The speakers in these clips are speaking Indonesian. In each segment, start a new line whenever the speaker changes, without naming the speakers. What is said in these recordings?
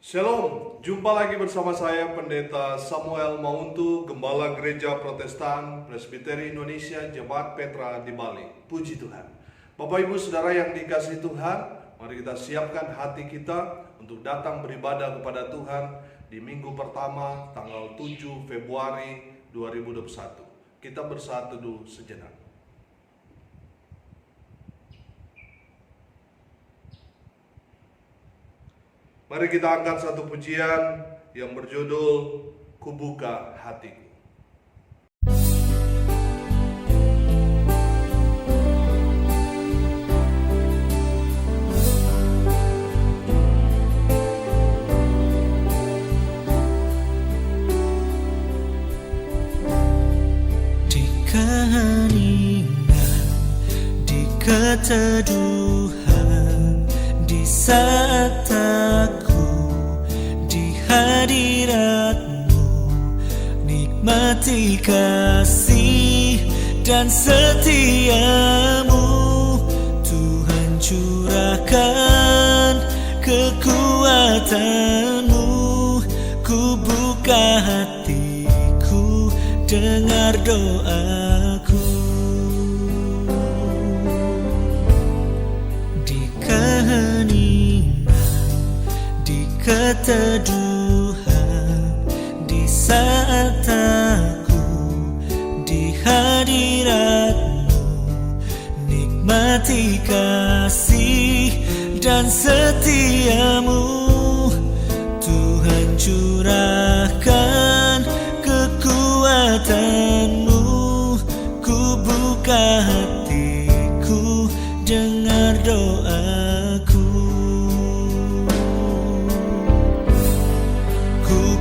Shalom, jumpa lagi bersama saya Pendeta Samuel Mauntu, Gembala Gereja Protestan Presbiteri Indonesia Jemaat Petra di Bali. Puji Tuhan. Bapak Ibu Saudara yang dikasihi Tuhan, mari kita siapkan hati kita untuk datang beribadah kepada Tuhan di minggu pertama tanggal 7 Februari 2021. Kita bersatu dulu sejenak. Mari kita angkat satu pujian yang berjudul Kubuka Hatiku.
Di keheningan, di keteduhan, di saat hadirat-Mu, nikmati kasih dan setia-Mu. Tuhan, curahkan kekuatan-Mu, ku buka hatiku, dengar doaku. Di keheningan, di keteduhan, saat aku di hadirat-Mu, nikmati kasih dan setia-Mu. Tuhan, curahkan kekuatan-Mu, ku buka hatiku, dengar doaku.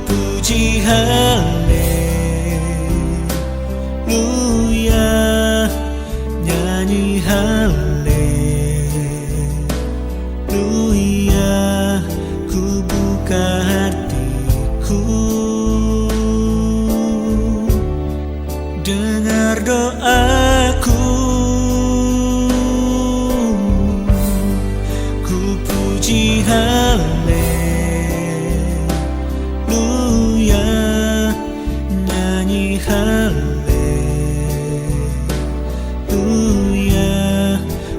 Puji haleluya, nyanyi haleluya, ku buka hatiku, dengar doaku. Ku puji haleluya, haleluya,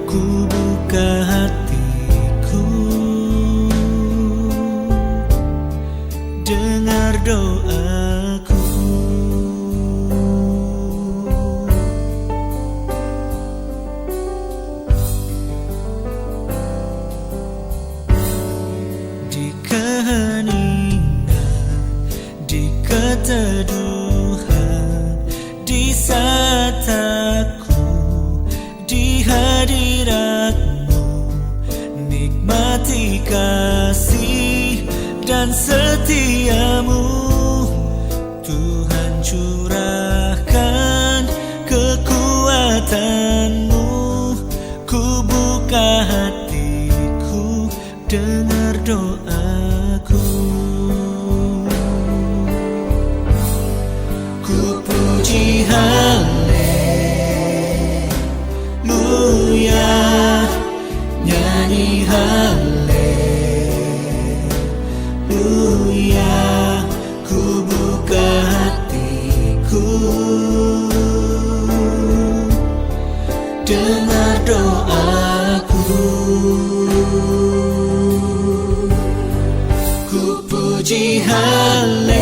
ku buka hatiku, dengar doaku. Di keheningan, di keteduhan, di saat aku di hadirat-Mu, nikmati kasih dan setia-Mu. Tuhan, curahkan kekuatan-Mu, ku buka hatiku, dengar doaku. Ku puji haleluya, nyanyi haleluya, ku buka hatiku, dengar doaku. Ku puji haleluya,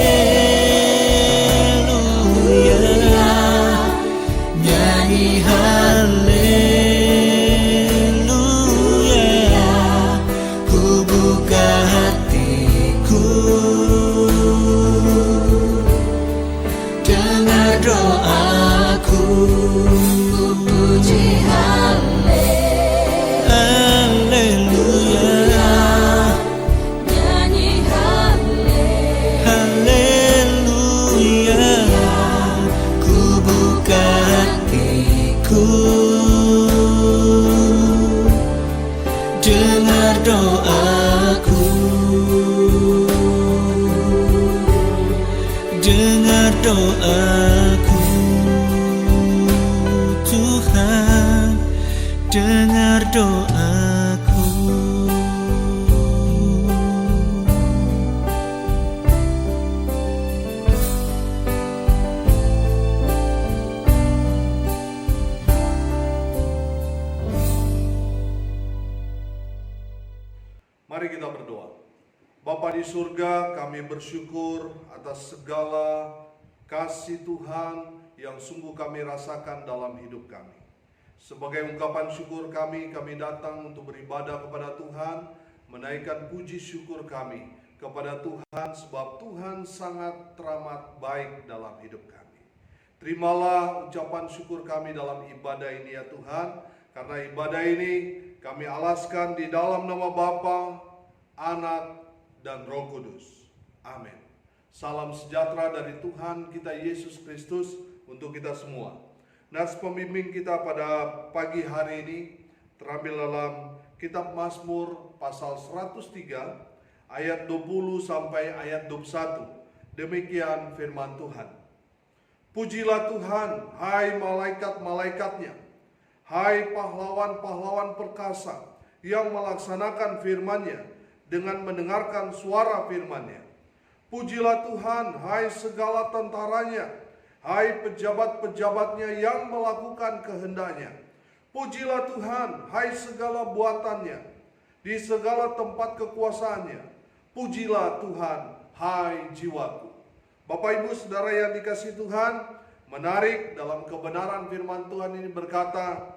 nyanyi haleluya, ku buka hatiku, dengar doaku. Ku puji haleluya,
nyanyi
haleluya, ku buka hatiku, dengar doaku, dengar doaku. Tuhan, dengar doaku.
berdoa. Bapa di surga, kami bersyukur atas segala kasih Tuhan yang sungguh kami rasakan dalam hidup kami. Sebagai ungkapan syukur kami datang untuk beribadah kepada Tuhan, menaikkan puji syukur kami kepada Tuhan sebab Tuhan sangat teramat baik dalam hidup kami. Terimalah ucapan syukur kami dalam ibadah ini ya Tuhan, karena ibadah ini kami alaskan di dalam nama Bapa, Anak, dan Roh Kudus. Amin. Salam sejahtera dari Tuhan kita Yesus Kristus untuk kita semua. Nats pembimbing kita pada pagi hari ini terambil dalam kitab Mazmur pasal 103 ayat 20 sampai ayat 21. Demikian firman Tuhan. Pujilah Tuhan, hai malaikat-malaikatnya, hai pahlawan-pahlawan perkasa yang melaksanakan firman-Nya dengan mendengarkan suara firman-Nya. Pujilah Tuhan, hai segala tentaranya, hai pejabat-pejabatnya yang melakukan kehendak-Nya. Pujilah Tuhan, hai segala buatannya, di segala tempat kekuasaannya. Pujilah Tuhan, hai jiwaku. Bapak Ibu Saudara yang dikasihi Tuhan, menarik dalam kebenaran firman Tuhan ini berkata,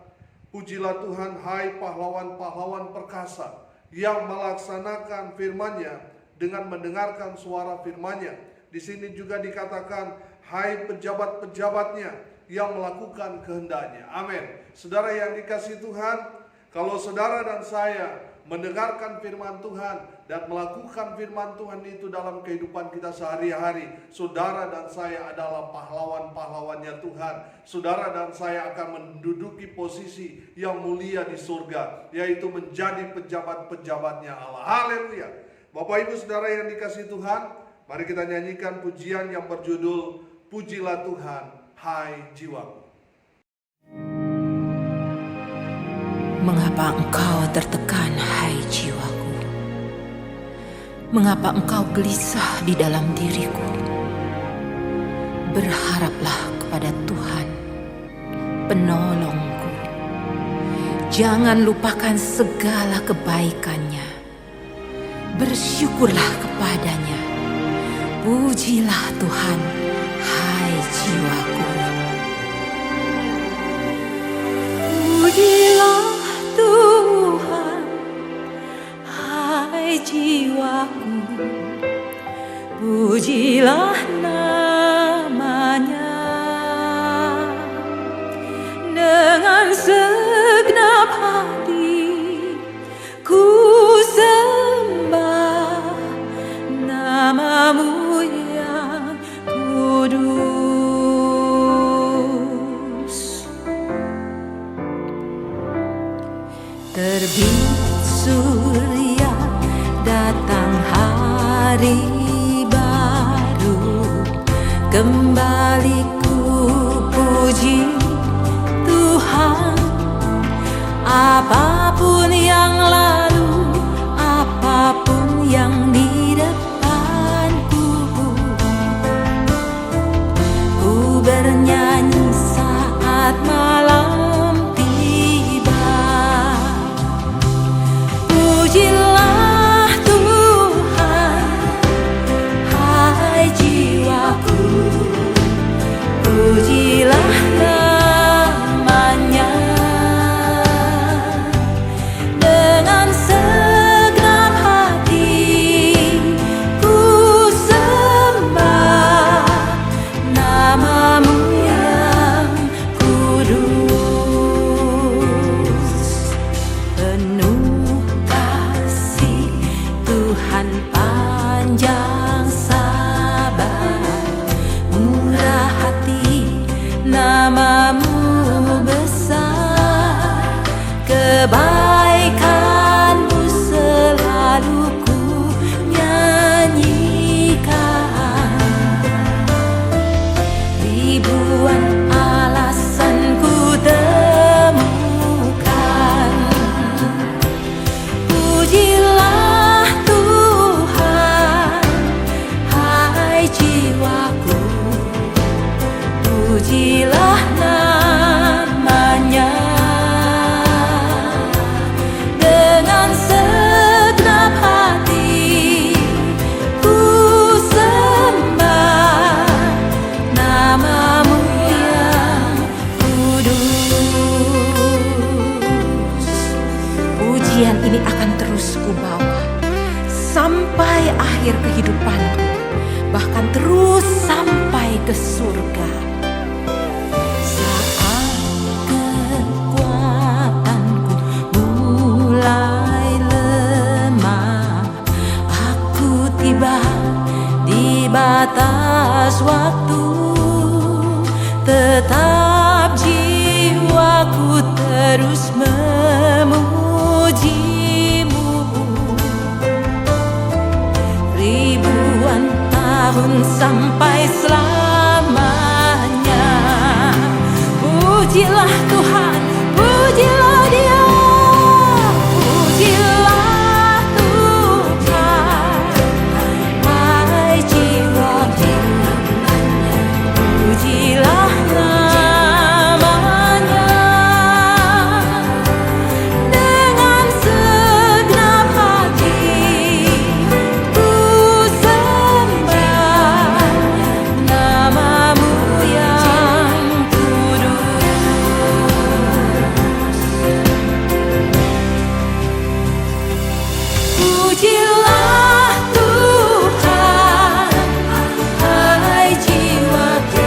pujilah Tuhan, hai pahlawan-pahlawan perkasa yang melaksanakan firman-Nya dengan mendengarkan suara firman-Nya. Di sini juga dikatakan, hai pejabat-pejabatnya yang melakukan kehendak-Nya. Amin. Saudara yang dikasihi Tuhan, kalau saudara dan saya mendengarkan firman Tuhan dan melakukan firman Tuhan itu dalam kehidupan kita sehari-hari, saudara dan saya adalah pahlawan-pahlawannya Tuhan. Saudara dan saya akan menduduki posisi yang mulia di surga, yaitu menjadi pejabat-pejabatnya Allah. Haleluya. Bapak Ibu Saudara yang dikasihi Tuhan, mari kita nyanyikan pujian yang berjudul Pujilah Tuhan, hai jiwaku.
Mengapa engkau tertekan, hai jiwaku? Mengapa engkau gelisah di dalam diriku? Berharaplah kepada Tuhan, penolongku. Jangan lupakan segala kebaikan-Nya. Bersyukurlah kepada-Nya. Pujilah Tuhan, hai jiwaku. Pujilah Tuhan, hai jiwaku, pujilah nama-Nya dengan segenap hati. Ku sembah nama-Mu yang kudus. Terbit surya, datang hari baru, kembali ku puji Tuhan. Apapun yang lalu, apapun yang di depanku, ku bernyanyi saat malam tiba. Pujilah Tuhan, hai jiwaku, pujilah nama-Nya dengan segenap hati. Ku sembah nama-Mu yang kudus. Penuh kasih Tuhan, panjang sabar, murah hati, nama-Mu besar. Kebaikan-Mu selalu ku nyanyikan. Ribuan alasan ku temukan. Pujilah Tuhan, hai jiwaku, pujilah nama-Nya sampai akhir kehidupanku, bahkan terus sampai ke surga. Saat kekuatanku mulai lemah, aku tiba di batas waktu, tetap jiwaku terus memujimu. Ribuan tahun sampai selamanya. Pujilah Tuhan, pujilah Dia, pujilah Tuhan, hai jiwaku, pujilah namanya. Dengan segenap hati ku sembah namamu yang kudus. Pujilah Tuhan, hai jiwaku,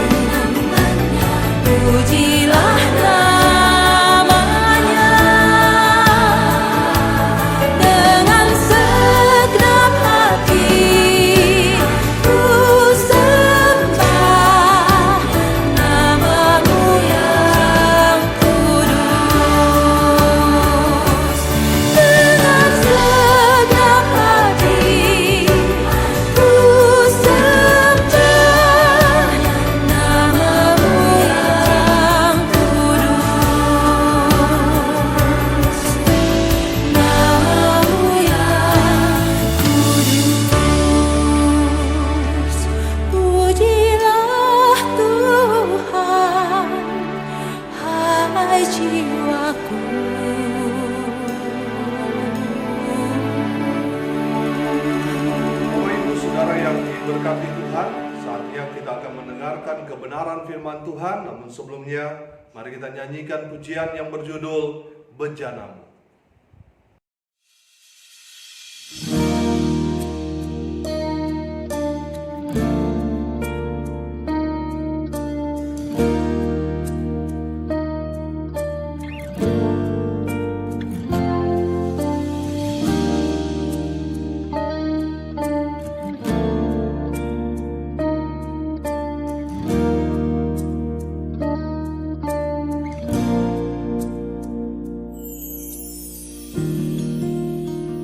pujilah namanya. Dengan segenap hati ku sembah namamu yang kudus. Dengan segenap hati ku sembah namamu yang kudus. Namamu yang kudus. Pujilah Tuhan, hai jiwaku.
Bapak Ibu Saudara yang diberkati Tuhan, saatnya kita akan mendengarkan kebenaran firman Tuhan. Namun sebelumnya, mari kita nyanyikan pujian yang berjudul Bejanamu.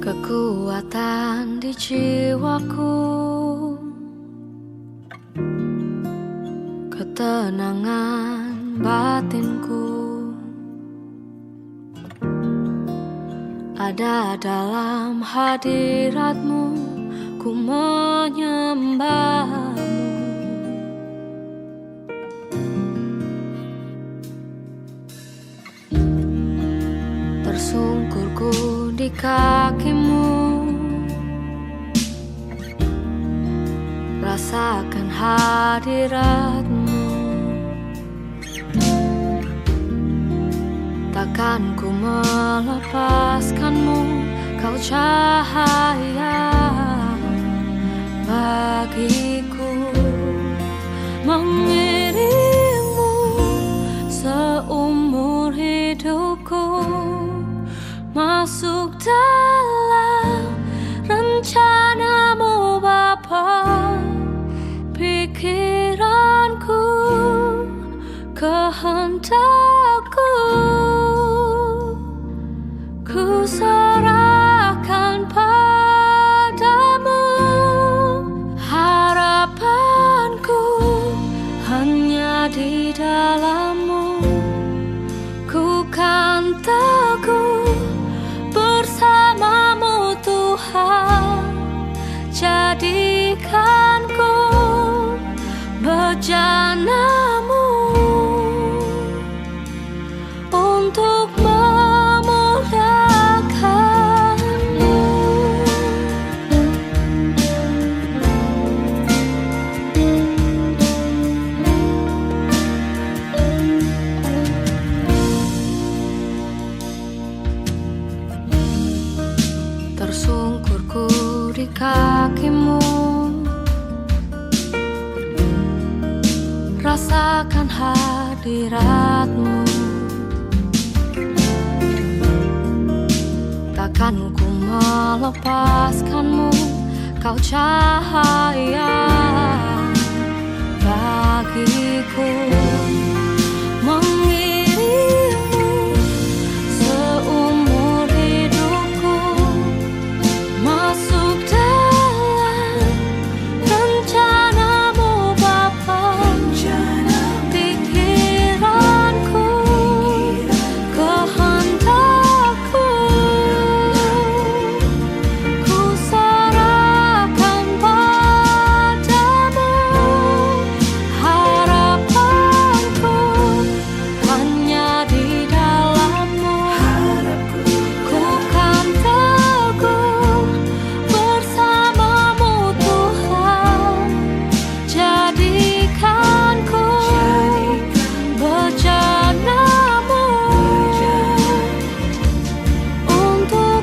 Kekuatan di jiwaku, ketenangan batinku, ada dalam hadirat-Mu, ku menyembah-Mu. Tersungkurku di kaki-Mu, rasakan hadirat-Mu. Takkan ku melepaskan-Mu, Kau cahaya bagiku. Mengiringmu seumur hidupku, masuk dalam rencana-Mu Bapa. Pikiranku, kehendakku, ku serahkan padamu. Harapanku hanya di dalam-Mu, ku kan teguh bersama-Mu Tuhan. Jadikanku bejana-Mu untuk memuliakan-Mu. Tersungkurku di kaki kakimu, rasakan hadiratmu. Takkan ku melepaskanmu, kau cahaya bagiku. Mengiringmu seumur hidupku, masuk dalam rencanamu Bapa. Pikiranku, kehendakku, ku serahkan padamu. Harapanku hanya di dalam-Mu. Ku kan teguh bersama-Mu Tuhan. Jadikanku bejana-Mu untuk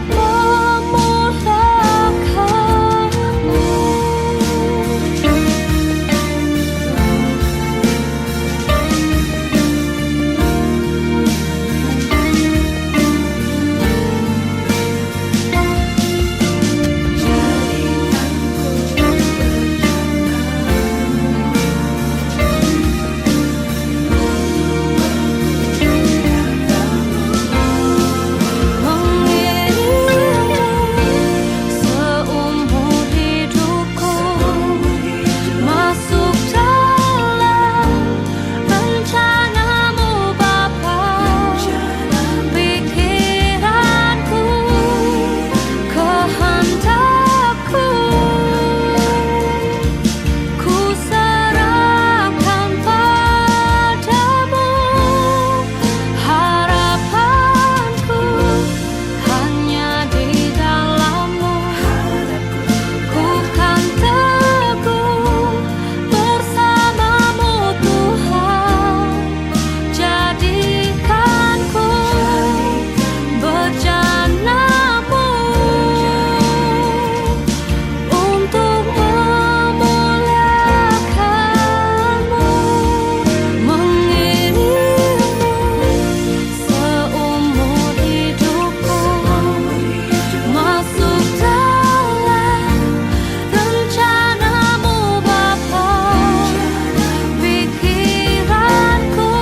seumur hidupku, masuk dalam rencana-Mu Bapa. Pikiranku, kehendakku, ku serahkan padamu. Harapanku hanya di dalam-Mu. Ku kan teguh bersama-Mu Tuhan. Jadikanku bejana-Mu untuk memuliakan-Mu. Mengiringmu seumur hidupku, masuk dalam rencana-Mu Bapa. Pikiranku,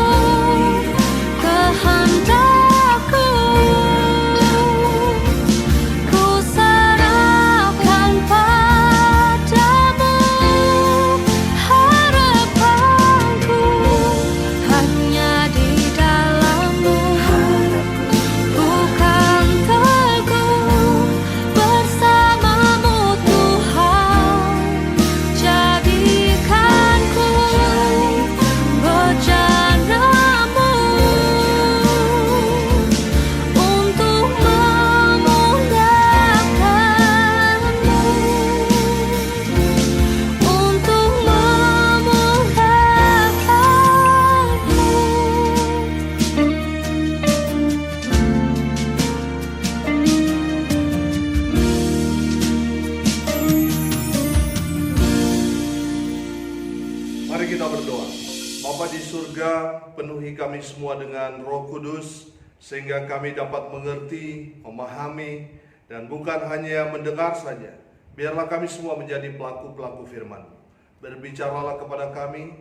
kehendakku, ku serahkan padamu. Harapanku hanya di dalam-Mu. Ku kan teguh bersama-Mu Tuhan. Jadikanku bejana-Mu untuk memuliakan-Mu. Untuk
Mari kita berdoa. Bapa di surga, penuhi kami semua dengan Roh Kudus, sehingga kami dapat mengerti, memahami, dan bukan hanya mendengar saja. Biarlah kami semua menjadi pelaku-pelaku firman-Mu. Berbicaralah kepada kami,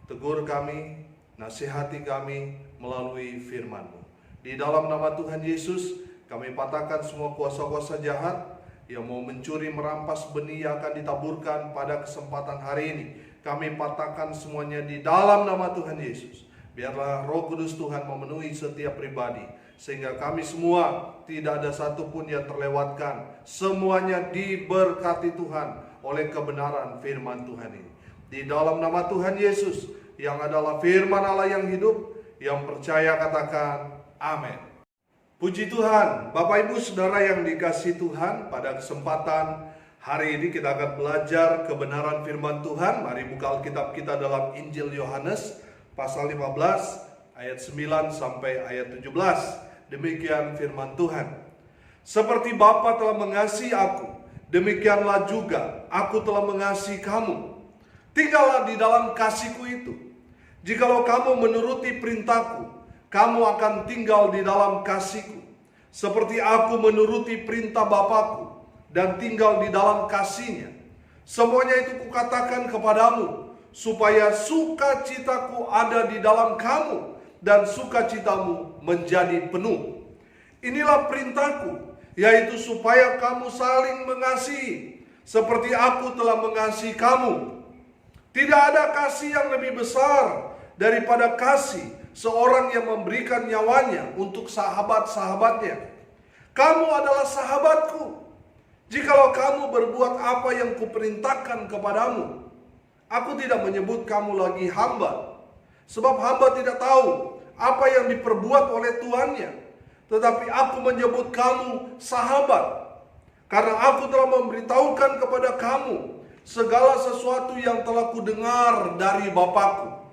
tegur kami, nasihati kami melalui firman-Mu. Di dalam nama Tuhan Yesus, kami patahkan semua kuasa-kuasa jahat yang mau mencuri, merampas benih yang akan ditaburkan pada kesempatan hari ini. Kami patahkan semuanya di dalam nama Tuhan Yesus. Biarlah Roh Kudus Tuhan memenuhi setiap pribadi, sehingga kami semua tidak ada satupun yang terlewatkan. Semuanya diberkati Tuhan oleh kebenaran firman Tuhan ini. Di dalam nama Tuhan Yesus, yang adalah firman Allah yang hidup, yang percaya katakan amin. Puji Tuhan, Bapak Ibu Saudara yang dikasihi Tuhan, pada kesempatan hari ini kita akan belajar kebenaran firman Tuhan. Mari buka Alkitab kita dalam Injil Yohanes pasal 15 ayat 9 sampai ayat 17. Demikian firman Tuhan. Seperti Bapa telah mengasihi aku, demikianlah juga aku telah mengasihi kamu. Tinggallah di dalam kasihku itu. Jikalau kamu menuruti perintahku, kamu akan tinggal di dalam kasihku. Seperti aku menuruti perintah Bapakku dan tinggal di dalam kasihnya. Semuanya itu kukatakan kepadamu, supaya sukacitaku ada di dalam kamu dan sukacitamu menjadi penuh. Inilah perintahku, yaitu supaya kamu saling mengasihi, seperti aku telah mengasihi kamu. Tidak ada kasih yang lebih besar daripada kasih seorang yang memberikan nyawanya untuk sahabat-sahabatnya. Kamu adalah sahabatku, jikalau kamu berbuat apa yang kuperintahkan kepadamu. Aku tidak menyebut kamu lagi hamba, sebab hamba tidak tahu apa yang diperbuat oleh tuannya. Tetapi aku menyebut kamu sahabat, karena aku telah memberitahukan kepada kamu segala sesuatu yang telah kudengar dari Bapakku.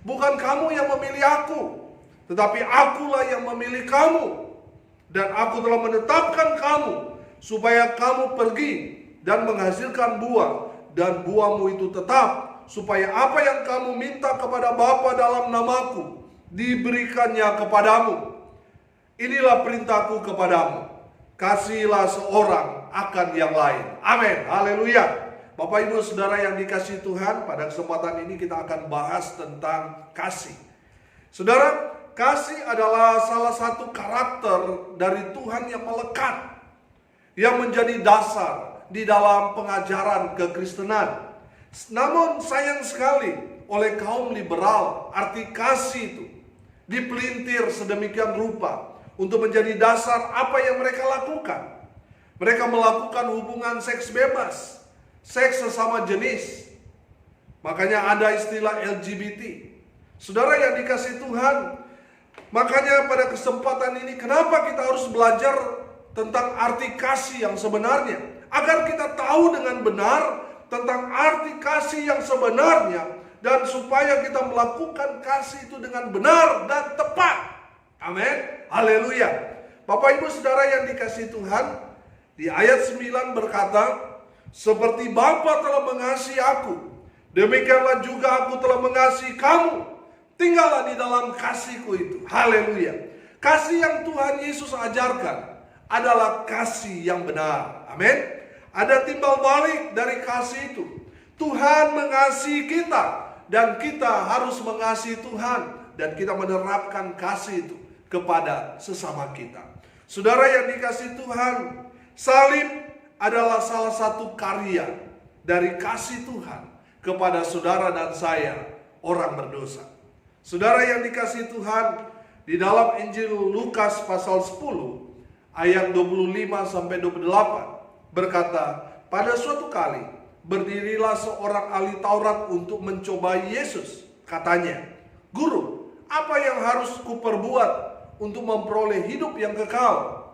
Bukan kamu yang memilih aku, tetapi akulah yang memilih kamu. Dan aku telah menetapkan kamu, supaya kamu pergi dan menghasilkan buah, dan buahmu itu tetap, supaya apa yang kamu minta kepada Bapa dalam namaku, diberikannya kepadamu. Inilah perintahku kepadamu, kasihilah seorang akan yang lain. Amin, haleluya. Bapak Ibu Saudara yang dikasihi Tuhan, pada kesempatan ini kita akan bahas tentang kasih. Saudara, kasih adalah salah satu karakter dari Tuhan yang melekat, yang menjadi dasar di dalam pengajaran kekristenan. Namun sayang sekali oleh kaum liberal, arti kasih itu dipelintir sedemikian rupa untuk menjadi dasar apa yang mereka lakukan. Mereka melakukan hubungan seks bebas, seks sesama jenis. Makanya ada istilah LGBT. Saudara yang dikasihi Tuhan, makanya pada kesempatan ini kenapa kita harus belajar tentang arti kasih yang sebenarnya, agar kita tahu dengan benar tentang arti kasih yang sebenarnya, dan supaya kita melakukan kasih itu dengan benar dan tepat. Amin, haleluya. Bapak Ibu Saudara yang dikasihi Tuhan, di ayat 9 berkata, seperti Bapa telah mengasihi aku, demikianlah juga aku telah mengasihi kamu. Tinggallah di dalam kasihku itu. Haleluya. Kasih yang Tuhan Yesus ajarkan adalah kasih yang benar. Amin. Ada timbal balik dari kasih itu. Tuhan mengasihi kita, dan kita harus mengasihi Tuhan, dan kita menerapkan kasih itu kepada sesama kita. Saudara yang dikasihi Tuhan, salib adalah salah satu karya dari kasih Tuhan kepada saudara dan saya, orang berdosa. Saudara yang dikasihi Tuhan, di dalam Injil Lukas pasal 10 ayat 25 sampai 28 berkata, pada suatu kali berdirilah seorang ahli Taurat untuk mencobai Yesus. Katanya, "Guru, apa yang harus kuperbuat untuk memperoleh hidup yang kekal?"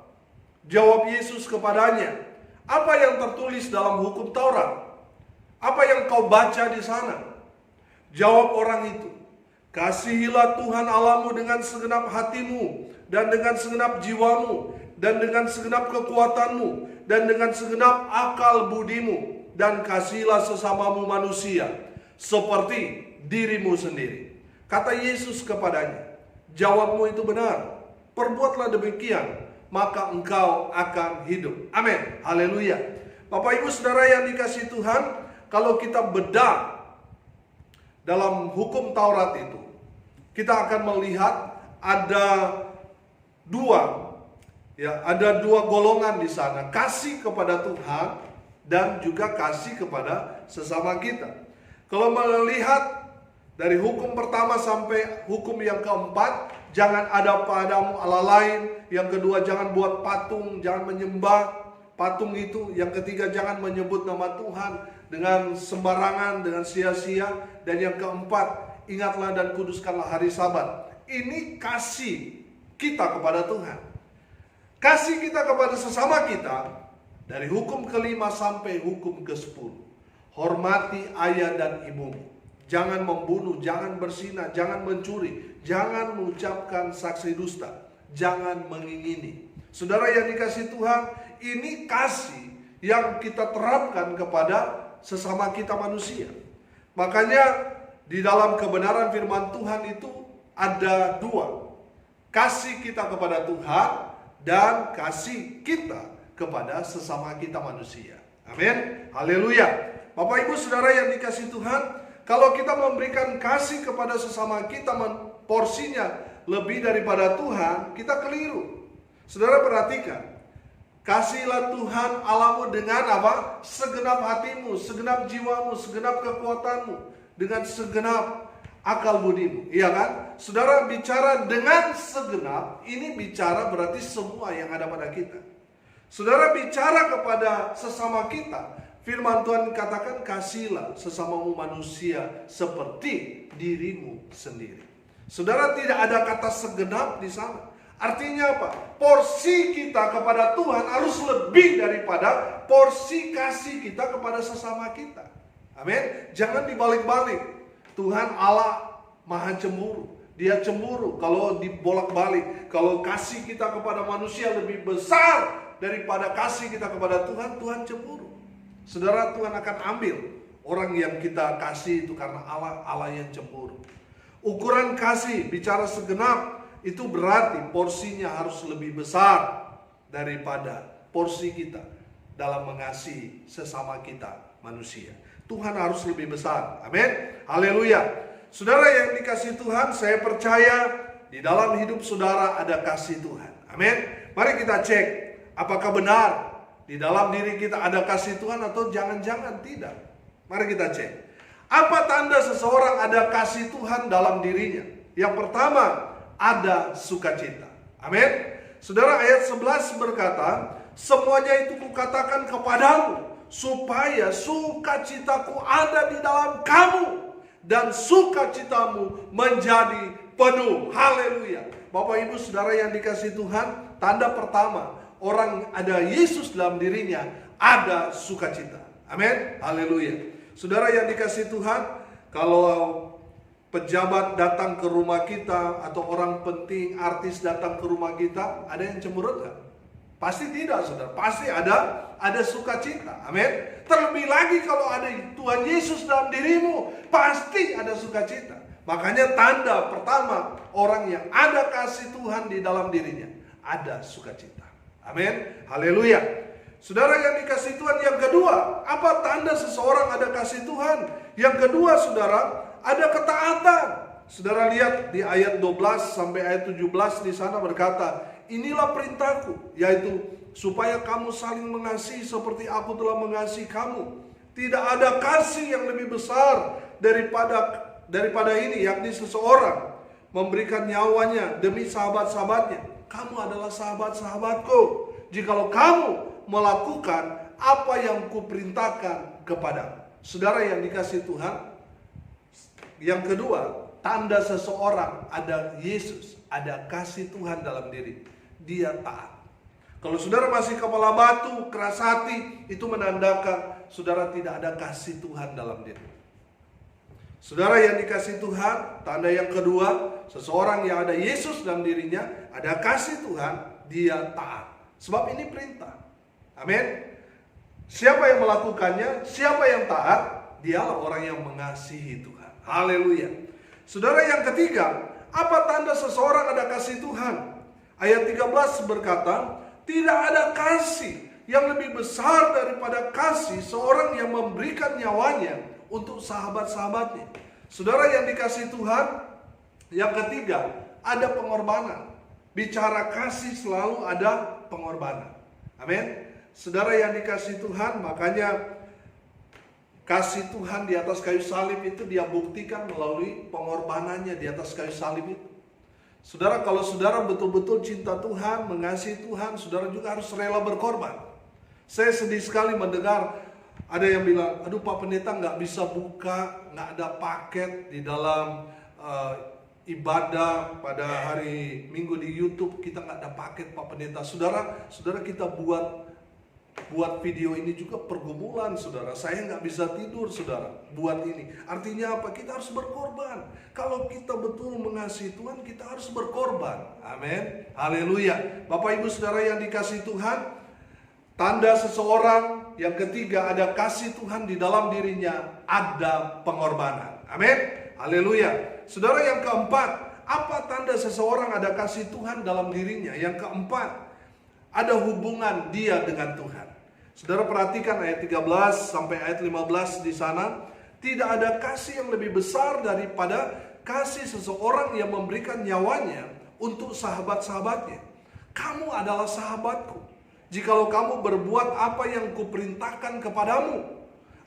Jawab Yesus kepadanya, "Apa yang tertulis dalam hukum Taurat? Apa yang kau baca di sana?" Jawab orang itu, "Kasihilah Tuhan Allahmu dengan segenap hatimu, dan dengan segenap jiwamu, dan dengan segenap kekuatanmu, dan dengan segenap akal budimu, dan kasihilah sesamamu manusia seperti dirimu sendiri." Kata Yesus kepadanya, "Jawabmu itu benar. Perbuatlah demikian, maka engkau akan hidup." Amin, haleluya. Bapak Ibu Saudara yang dikasihi Tuhan, kalau kita bedah dalam hukum Taurat itu, kita akan melihat ada dua golongan di sana, kasih kepada Tuhan dan juga kasih kepada sesama kita. Kalau melihat dari hukum pertama sampai hukum yang keempat, jangan ada padamu Allah lain. Yang kedua, jangan buat patung, jangan menyembah patung itu. Yang ketiga, jangan menyebut nama Tuhan dengan sembarangan, dengan sia-sia. Dan yang keempat, ingatlah dan kuduskanlah hari Sabat. Ini kasih kita kepada Tuhan. Kasih kita kepada sesama kita dari hukum kelima sampai hukum ke-10. Hormati ayah dan ibumu. Jangan membunuh, jangan berzina, jangan mencuri, jangan mengucapkan saksi dusta, jangan mengingini. Saudara yang dikasihi Tuhan, ini kasih yang kita terapkan kepada sesama kita manusia. Makanya di dalam kebenaran firman Tuhan itu ada dua. Kasih kita kepada Tuhan dan kasih kita kepada sesama kita manusia. Amin. Haleluya. Bapak Ibu Saudara yang dikasihi Tuhan, kalau kita memberikan kasih kepada sesama kita porsinya lebih daripada Tuhan, kita keliru. Saudara perhatikan, kasihlah Tuhan Allahmu dengan apa? Segenap hatimu, segenap jiwamu, segenap kekuatanmu, dengan segenap akal budimu. Iya kan? Saudara bicara dengan segenap, ini bicara berarti semua yang ada pada kita. Saudara bicara kepada sesama kita, firman Tuhan katakan kasihlah sesamamu manusia seperti dirimu sendiri. Saudara tidak ada kata segenap di sana. Artinya apa? Porsi kita kepada Tuhan harus lebih daripada porsi kasih kita kepada sesama kita. Amin. Jangan dibalik-balik. Tuhan Allah Maha cemburu. Dia cemburu kalau dibolak-balik. Kalau kasih kita kepada manusia lebih besar daripada kasih kita kepada Tuhan, Tuhan cemburu. Saudara, Tuhan akan ambil orang yang kita kasih itu karena Allah yang cemburu. Ukuran kasih bicara segenap itu berarti porsinya harus lebih besar daripada porsi kita dalam mengasihi sesama kita manusia. Tuhan harus lebih besar. Amin. Haleluya. Saudara yang dikasihi Tuhan, saya percaya di dalam hidup saudara ada kasih Tuhan. Amin. Mari kita cek, apakah benar di dalam diri kita ada kasih Tuhan atau jangan-jangan tidak. Mari kita cek. Apa tanda seseorang ada kasih Tuhan dalam dirinya? Yang pertama, ada sukacita. Amin. Saudara, ayat 11 berkata, semuanya itu kukatakan kepadamu, supaya sukacitaku ada di dalam kamu, dan sukacitamu menjadi penuh. Haleluya. Bapak Ibu Saudara yang dikasihi Tuhan, tanda pertama, orang ada Yesus dalam dirinya, ada sukacita. Amin. Haleluya. Saudara yang dikasihi Tuhan, kalau pejabat datang ke rumah kita atau orang penting, artis datang ke rumah kita, ada yang cemberut nggak? Pasti tidak, saudara. Pasti ada sukacita. Amin. Terlebih lagi kalau ada Tuhan Yesus dalam dirimu, pasti ada sukacita. Makanya tanda pertama orang yang ada kasih Tuhan di dalam dirinya, ada sukacita. Amin. Haleluya. Saudara yang dikasihi Tuhan, yang kedua, apa tanda seseorang ada kasih Tuhan? Yang kedua, saudara, ada ketaatan. Saudara lihat di ayat 12 sampai ayat 17 di sana berkata, inilah perintahku, yaitu supaya kamu saling mengasihi seperti aku telah mengasihi kamu. Tidak ada kasih yang lebih besar daripada ini, yakni seseorang memberikan nyawanya demi sahabat-sahabatnya. Kamu adalah sahabat-sahabatku jikalau kamu melakukan apa yang kuperintahkan kepadamu. Saudara yang dikasihi Tuhan, yang kedua, tanda seseorang ada Yesus, ada kasih Tuhan dalam diri, dia taat. Kalau saudara masih kepala batu, keras hati, itu menandakan saudara tidak ada kasih Tuhan dalam diri. Saudara yang dikasihi Tuhan, tanda yang kedua, seseorang yang ada Yesus dalam dirinya, ada kasih Tuhan, dia taat. Sebab ini perintah. Amin. Siapa yang melakukannya, siapa yang taat, dialah orang yang mengasihi Tuhan. Haleluya. Saudara yang ketiga, apa tanda seseorang ada kasih Tuhan? Ayat 13 berkata, tidak ada kasih yang lebih besar daripada kasih seorang yang memberikan nyawanya untuk sahabat-sahabatnya. Saudara yang dikasihi Tuhan, yang ketiga, ada pengorbanan. Bicara kasih selalu ada pengorbanan. Amin. Saudara yang dikasihi Tuhan, makanya kasih Tuhan di atas kayu salib itu dia buktikan melalui pengorbanannya di atas kayu salib itu. Saudara, kalau saudara betul-betul cinta Tuhan, mengasihi Tuhan, saudara juga harus rela berkorban. Saya sedih sekali mendengar ada yang bilang, aduh Pak Pendeta nggak bisa buka, nggak ada paket di dalam ibadah pada hari Minggu di YouTube, kita nggak ada paket Pak Pendeta. Saudara kita buat video ini juga pergumulan, saudara. Saya nggak bisa tidur, saudara, buat ini. Artinya apa? Kita harus berkorban. Kalau kita betul mengasihi Tuhan, kita harus berkorban. Amin. Haleluya. Bapak Ibu Saudara yang dikasihi Tuhan, tanda seseorang yang ketiga ada kasih Tuhan di dalam dirinya, ada pengorbanan. Amin. Haleluya. Saudara, yang keempat, apa tanda seseorang ada kasih Tuhan dalam dirinya? Yang keempat, ada hubungan dia dengan Tuhan. Saudara perhatikan ayat 13 sampai ayat 15 di sana. Tidak ada kasih yang lebih besar daripada kasih seseorang yang memberikan nyawanya untuk sahabat-sahabatnya. Kamu adalah sahabatku jikalau kamu berbuat apa yang kuperintahkan kepadamu.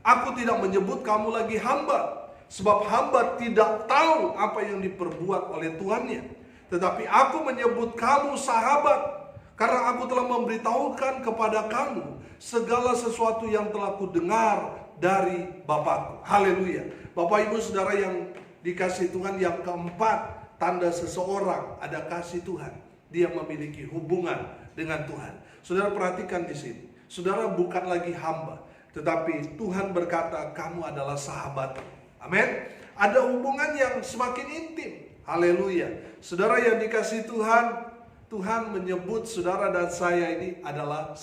Aku tidak menyebut kamu lagi hamba, sebab hamba tidak tahu apa yang diperbuat oleh tuannya. Tetapi aku menyebut kamu sahabat, karena aku telah memberitahukan kepada kamu segala sesuatu yang telah kudengar dari Bapakku. Haleluya. Bapak Ibu Saudara yang dikasihi Tuhan, yang keempat, tanda seseorang ada kasih Tuhan, dia memiliki hubungan dengan Tuhan. Saudara perhatikan di sini. Saudara bukan lagi hamba, tetapi Tuhan berkata kamu adalah sahabat. Amin. Ada hubungan yang semakin intim. Haleluya. Saudara yang dikasihi Tuhan, Tuhan menyebut saudara dan saya ini adalah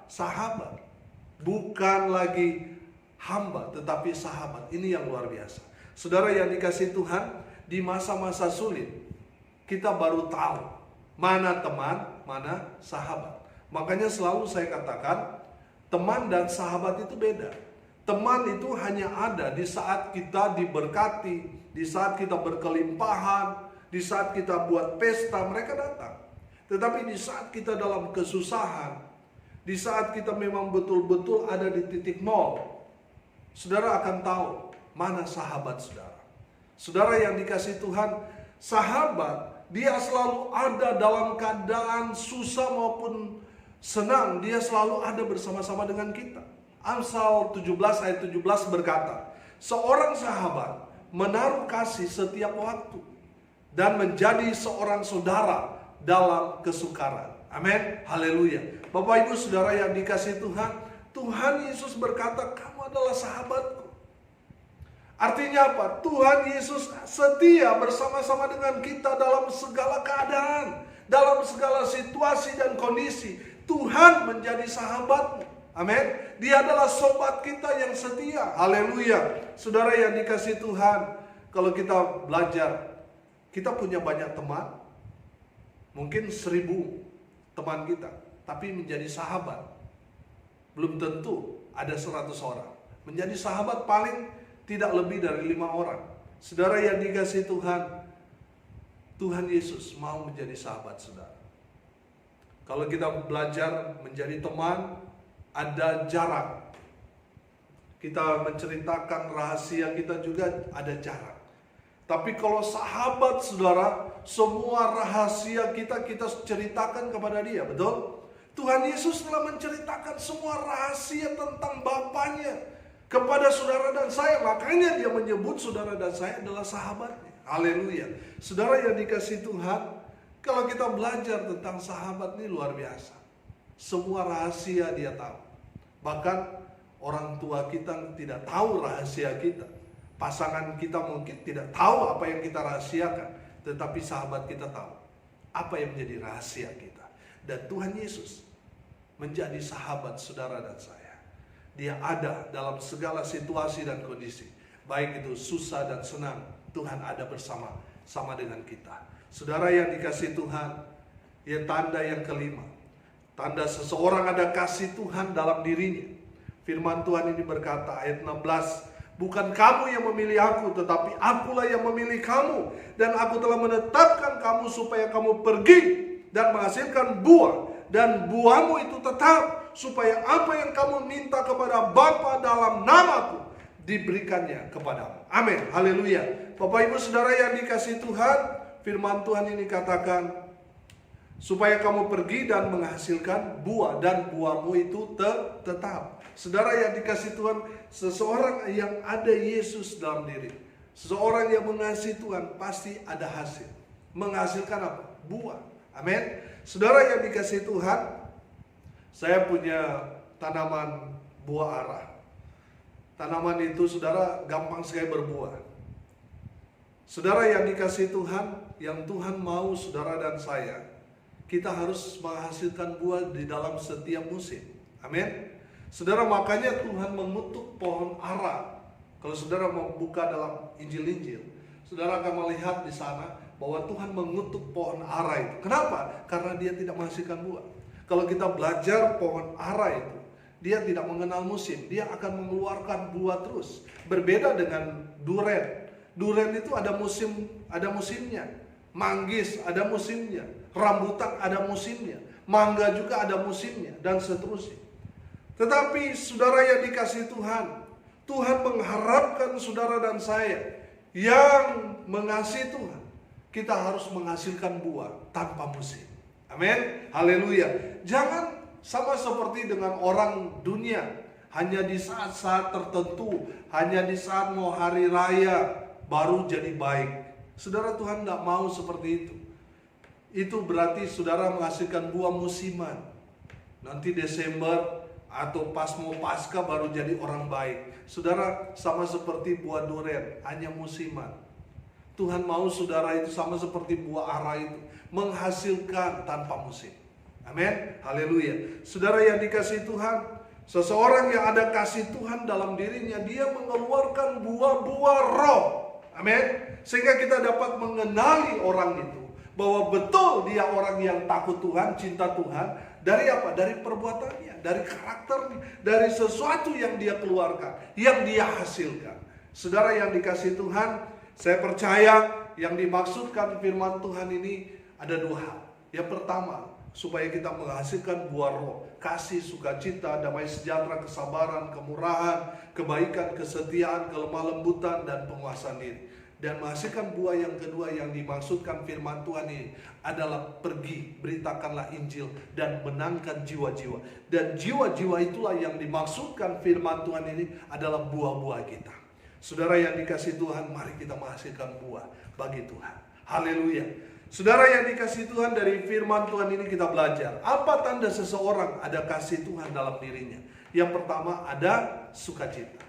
sahabat. Bukan lagi hamba, tetapi sahabat. Ini yang luar biasa. Saudara yang dikasihi Tuhan, di masa-masa sulit kita baru tahu mana teman, mana sahabat. Makanya selalu saya katakan, teman dan sahabat itu beda. Teman itu hanya ada di saat kita diberkati, di saat kita berkelimpahan, di saat kita buat pesta, mereka datang. Tetapi di saat kita dalam kesusahan, di saat kita memang betul-betul ada di titik nol, saudara akan tahu mana sahabat saudara. Saudara yang dikasihi Tuhan, sahabat, dia selalu ada dalam keadaan susah maupun senang, dia selalu ada bersama-sama dengan kita. Amsal 17 ayat 17 berkata, seorang sahabat menaruh kasih setiap waktu dan menjadi seorang saudara dalam kesukaran. Amin. Haleluya. Bapak Ibu Saudara yang dikasihi Tuhan, Tuhan Yesus berkata, kamu adalah sahabatku. Artinya apa? Tuhan Yesus setia bersama-sama dengan kita dalam segala keadaan, dalam segala situasi dan kondisi. Tuhan menjadi sahabatmu. Amin. Dia adalah sobat kita yang setia. Haleluya. Saudara yang dikasihi Tuhan, kalau kita belajar, kita punya banyak teman. Mungkin 1000 teman kita, tapi menjadi sahabat belum tentu ada 100 orang. Menjadi sahabat paling tidak lebih dari 5 orang. Saudara yang dikasihi Tuhan, Tuhan Yesus mau menjadi sahabat saudara. Kalau kita belajar menjadi teman, ada jarak. Kita menceritakan rahasia kita juga ada jarak. Tapi kalau sahabat saudara, semua rahasia kita ceritakan kepada dia, betul? Tuhan Yesus telah menceritakan semua rahasia tentang Bapaknya kepada saudara dan saya. Makanya dia menyebut saudara dan saya adalah sahabatnya. Haleluya. Saudara yang dikasihi Tuhan, kalau kita belajar tentang sahabat ini luar biasa. Semua rahasia dia tahu. Bahkan orang tua kita tidak tahu rahasia kita. Pasangan kita mungkin tidak tahu apa yang kita rahasiakan. Tetapi sahabat kita tahu apa yang menjadi rahasia kita. Dan Tuhan Yesus menjadi sahabat saudara dan saya. Dia ada dalam segala situasi dan kondisi. Baik itu susah dan senang, Tuhan ada bersama dengan kita. Saudara yang dikasihi Tuhan, yang tanda yang kelima, tanda seseorang ada kasih Tuhan dalam dirinya. Firman Tuhan ini berkata ayat 16, bukan kamu yang memilih aku, tetapi akulah yang memilih kamu. Dan aku telah menetapkan kamu supaya kamu pergi dan menghasilkan buah. Dan buahmu itu tetap, supaya apa yang kamu minta kepada Bapa dalam namaku, diberikannya kepadamu. Amin. Haleluya. Bapak Ibu Saudara yang dikasihi Tuhan, firman Tuhan ini katakan, supaya kamu pergi dan menghasilkan buah, dan buahmu itu tetap. Saudara yang dikasihi Tuhan, seseorang yang ada Yesus dalam diri, seseorang yang mengasihi Tuhan pasti ada hasil. Menghasilkan apa? Buah. Amin. Saudara yang dikasihi Tuhan, saya punya tanaman buah arah. Tanaman itu saudara gampang sekali berbuah. Saudara yang dikasihi Tuhan, yang Tuhan mau saudara dan saya, kita harus menghasilkan buah di dalam setiap musim. Amin. Saudara, makanya Tuhan mengutuk pohon ara. Kalau saudara mau buka dalam Injil-Injil, saudara akan melihat di sana bahwa Tuhan mengutuk pohon ara itu. Kenapa? Karena dia tidak menghasilkan buah. Kalau kita belajar pohon ara itu, dia tidak mengenal musim, dia akan mengeluarkan buah terus. Berbeda dengan duren. Duren itu ada musimnya. Manggis ada musimnya. Rambutan ada musimnya. Mangga juga ada musimnya, dan seterusnya. Tetapi saudara yang dikasihi Tuhan, Tuhan mengharapkan saudara dan saya yang mengasihi Tuhan, kita harus menghasilkan buah tanpa musim. Amin. Haleluya. Jangan sama seperti dengan orang dunia, hanya di saat-saat tertentu, hanya di saat mau hari raya baru jadi baik. Saudara, Tuhan tidak mau seperti itu. Itu berarti saudara menghasilkan buah musiman. Nanti Desember atau pas mau Paskah baru jadi orang baik. Saudara, sama seperti buah durian, hanya musiman. Tuhan mau saudara itu sama seperti buah ara itu, menghasilkan tanpa musim. Amin. Haleluya. Saudara yang dikasihi Tuhan, seseorang yang ada kasih Tuhan dalam dirinya, dia mengeluarkan buah-buah roh. Amin. Sehingga kita dapat mengenali orang itu, bahwa betul dia orang yang takut Tuhan, cinta Tuhan. Dari apa? Dari perbuatannya, dari karakternya, dari sesuatu yang dia keluarkan, yang dia hasilkan. Saudara yang dikasihi Tuhan, saya percaya yang dimaksudkan firman Tuhan ini ada dua hal. Yang pertama, supaya kita menghasilkan buah roh, kasih, sukacita, damai sejahtera, kesabaran, kemurahan, kebaikan, kesetiaan, kelemah lembutan, dan penguasaan diri. Dan menghasilkan buah yang kedua yang dimaksudkan firman Tuhan ini adalah pergi, beritakanlah Injil, dan menangkan jiwa-jiwa. Dan jiwa-jiwa itulah yang dimaksudkan firman Tuhan ini adalah buah-buah kita. Saudara yang dikasihi Tuhan, mari kita menghasilkan buah bagi Tuhan. Haleluya. Saudara yang dikasihi Tuhan, dari firman Tuhan ini kita belajar apa tanda seseorang ada kasih Tuhan dalam dirinya. Yang pertama, ada sukacita.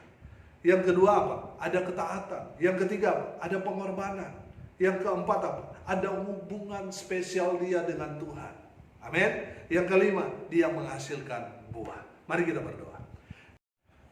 Yang kedua apa? Ada ketaatan. Yang ketiga apa? Ada pengorbanan. Yang keempat apa? Ada hubungan spesial dia dengan Tuhan. Amin. Yang kelima, dia menghasilkan buah. Mari kita berdoa.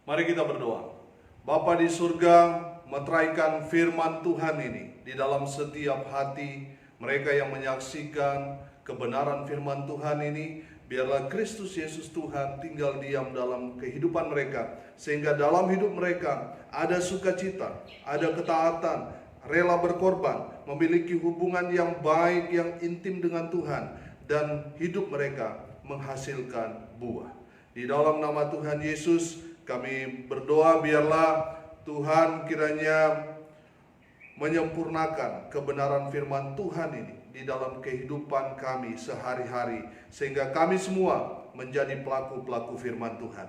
Mari kita berdoa. Bapa di surga, meteraikan firman Tuhan ini di dalam setiap hati mereka yang menyaksikan kebenaran firman Tuhan ini. Biarlah Kristus Yesus Tuhan tinggal diam dalam kehidupan mereka, sehingga dalam hidup mereka ada sukacita, ada ketaatan, rela berkorban, memiliki hubungan yang baik, yang intim dengan Tuhan, dan hidup mereka menghasilkan buah. Di dalam nama Tuhan Yesus kami berdoa, biarlah Tuhan kiranya menyempurnakan kebenaran firman Tuhan ini di dalam kehidupan kami sehari-hari, sehingga kami semua menjadi pelaku-pelaku firman Tuhan.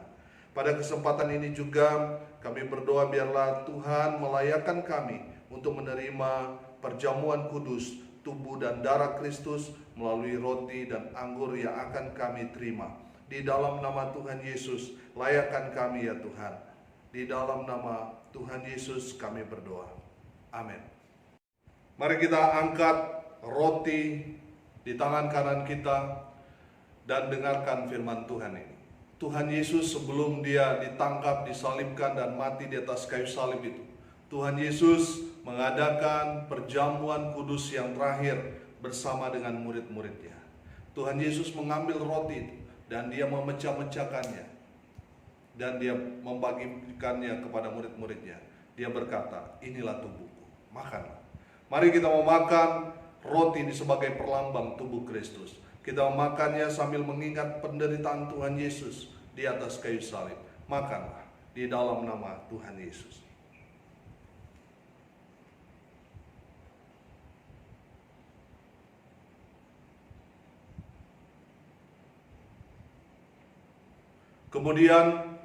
Pada kesempatan ini juga kami berdoa, biarlah Tuhan melayakkan kami untuk menerima perjamuan kudus tubuh dan darah Kristus melalui roti dan anggur yang akan kami terima. Di dalam nama Tuhan Yesus, layakkan kami ya Tuhan. Di dalam nama Tuhan Yesus kami berdoa. Amin. Mari kita angkat roti di tangan kanan kita dan dengarkan firman Tuhan ini. Tuhan Yesus sebelum dia ditangkap, disalibkan, dan mati di atas kayu salib itu, Tuhan Yesus mengadakan perjamuan kudus yang terakhir bersama dengan murid-muridnya. Tuhan Yesus mengambil roti itu dan dia memecah-mecahkannya, dan dia membagikannya kepada murid-muridnya. Dia berkata, inilah tubuhku, makanlah. Mari kita memakan roti ini sebagai perlambang tubuh Kristus. Kita memakannya sambil mengingat penderitaan Tuhan Yesus di atas kayu salib. Makanlah di dalam nama Tuhan Yesus. Kemudian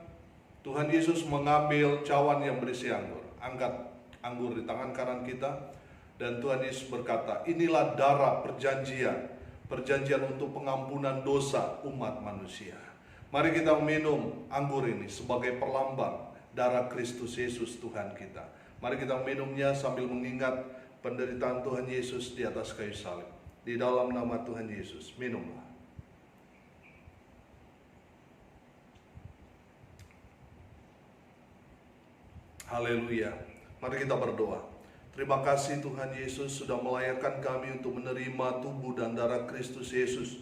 Tuhan Yesus mengambil cawan yang berisi anggur. Angkat anggur di tangan kanan kita. Dan Tuhan Yesus berkata, inilah darah perjanjian untuk pengampunan dosa umat manusia. Mari kita minum anggur ini sebagai perlambang darah Kristus Yesus Tuhan kita. Mari kita minumnya sambil mengingat penderitaan Tuhan Yesus di atas kayu salib. Di dalam nama Tuhan Yesus, minumlah. Haleluya. Mari kita berdoa. Terima kasih Tuhan Yesus sudah melayakkan kami untuk menerima tubuh dan darah Kristus Yesus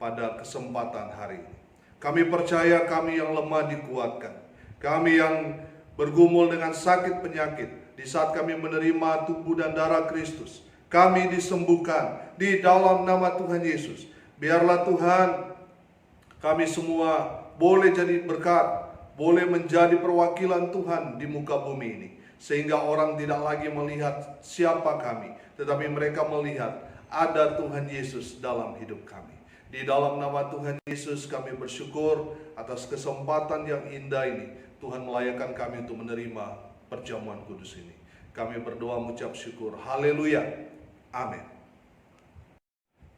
pada kesempatan hari ini. Kami percaya kami yang lemah dikuatkan. Kami yang bergumul dengan sakit penyakit, di saat kami menerima tubuh dan darah Kristus, kami disembuhkan di dalam nama Tuhan Yesus. Biarlah Tuhan, kami semua boleh jadi berkat, boleh menjadi perwakilan Tuhan di muka bumi ini. Sehingga orang tidak lagi melihat siapa kami, tetapi mereka melihat ada Tuhan Yesus dalam hidup kami. Di dalam nama Tuhan Yesus kami bersyukur atas kesempatan yang indah ini. Tuhan melayakkan kami untuk menerima perjamuan kudus ini. Kami berdoa mengucap syukur. Haleluya. Amin.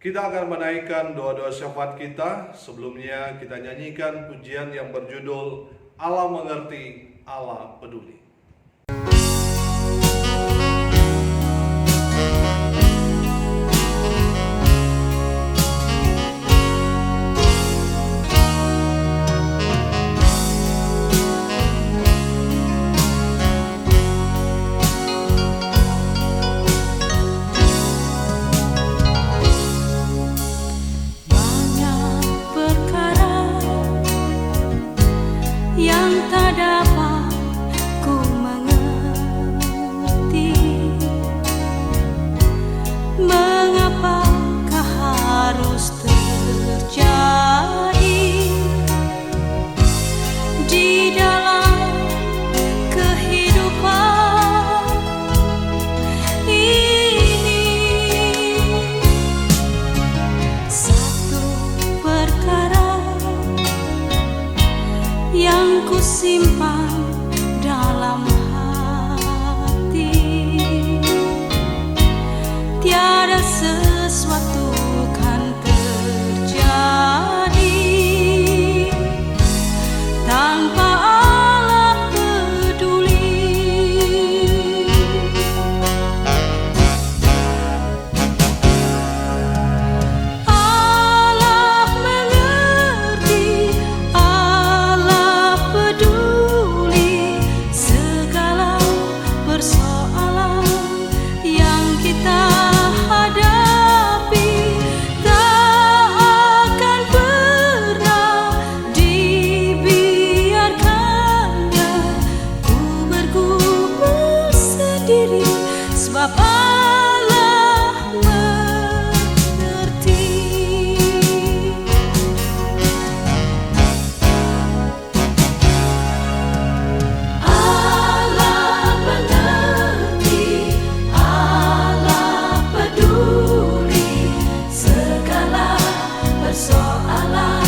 Kita akan menaikkan doa-doa syafaat kita. Sebelumnya kita nyanyikan pujian yang berjudul Allah Mengerti, Allah Peduli.
Banyak perkara yang tak dapat ku mengerti. Mengapakah harus terjadi di dalam kehidupan ini? Satu perkara yang ku simpan dalam hati, tiada sesuatu kan terjadi tanpa Allah peduli. Allah mengerti, Allah peduli segala persoalan yang kita hadapi. Tak akan pernah dibiarkannya ku bergumul sendiri, sebab Allah mengerti. Allah mengerti, Allah peduli segala persoalan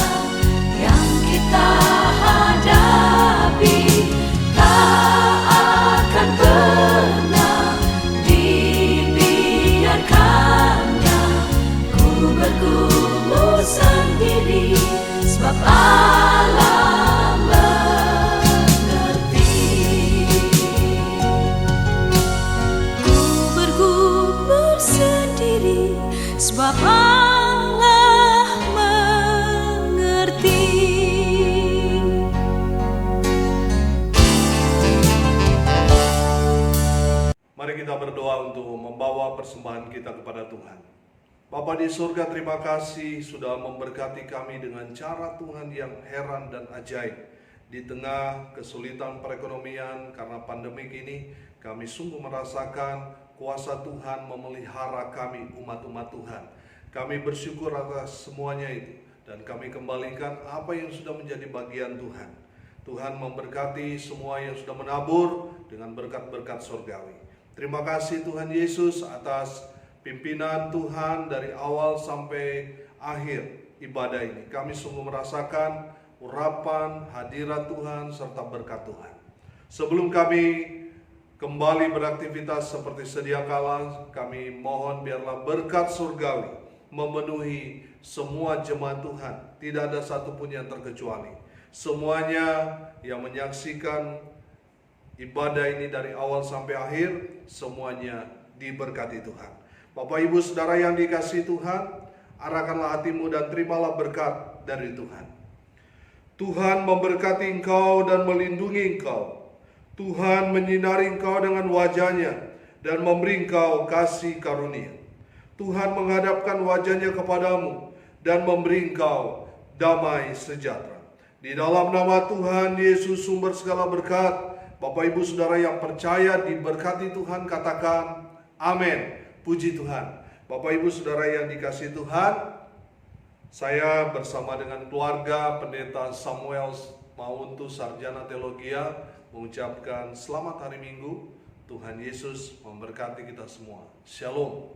yang kita hadapi. Tak akan pernah dibiarkannya ku bergumul sendiri, sebab Allah mengerti. Ku bergumul sendiri, sebab Allah mengerti.
Mari kita berdoa untuk membawa persembahan kita kepada Tuhan. Bapa di surga, terima kasih sudah memberkati kami dengan cara Tuhan yang heran dan ajaib. Di tengah kesulitan perekonomian karena pandemik ini, kami sungguh merasakan kuasa Tuhan memelihara kami, umat-umat Tuhan. Kami bersyukur atas semuanya itu, dan kami kembalikan apa yang sudah menjadi bagian Tuhan. Tuhan memberkati semua yang sudah menabur dengan berkat-berkat surgawi. Terima kasih Tuhan Yesus atas pimpinan Tuhan dari awal sampai akhir ibadah ini. Kami sungguh merasakan urapan, hadirat Tuhan, serta berkat Tuhan. Sebelum kami kembali beraktivitas seperti sedia kala, kami mohon biarlah berkat surgawi memenuhi semua jemaat Tuhan. Tidak ada satupun yang terkecuali. Semuanya yang menyaksikan ibadah ini dari awal sampai akhir, semuanya diberkati Tuhan. Bapak Ibu Saudara yang dikasihi Tuhan, arahkanlah hatimu dan terimalah berkat dari Tuhan. Tuhan memberkati engkau dan melindungi engkau. Tuhan menyinari engkau dengan wajah-Nya dan memberi engkau kasih karunia. Tuhan menghadapkan wajah-Nya kepadamu dan memberi engkau damai sejahtera. Di dalam nama Tuhan Yesus sumber segala berkat, Bapak Ibu Saudara yang percaya diberkati Tuhan, katakan amin. Puji Tuhan. Bapak Ibu Saudara yang dikasihi Tuhan, saya bersama dengan keluarga Pendeta Samuel Mauntu Sarjana Teologia mengucapkan selamat hari Minggu. Tuhan Yesus memberkati kita semua. Shalom.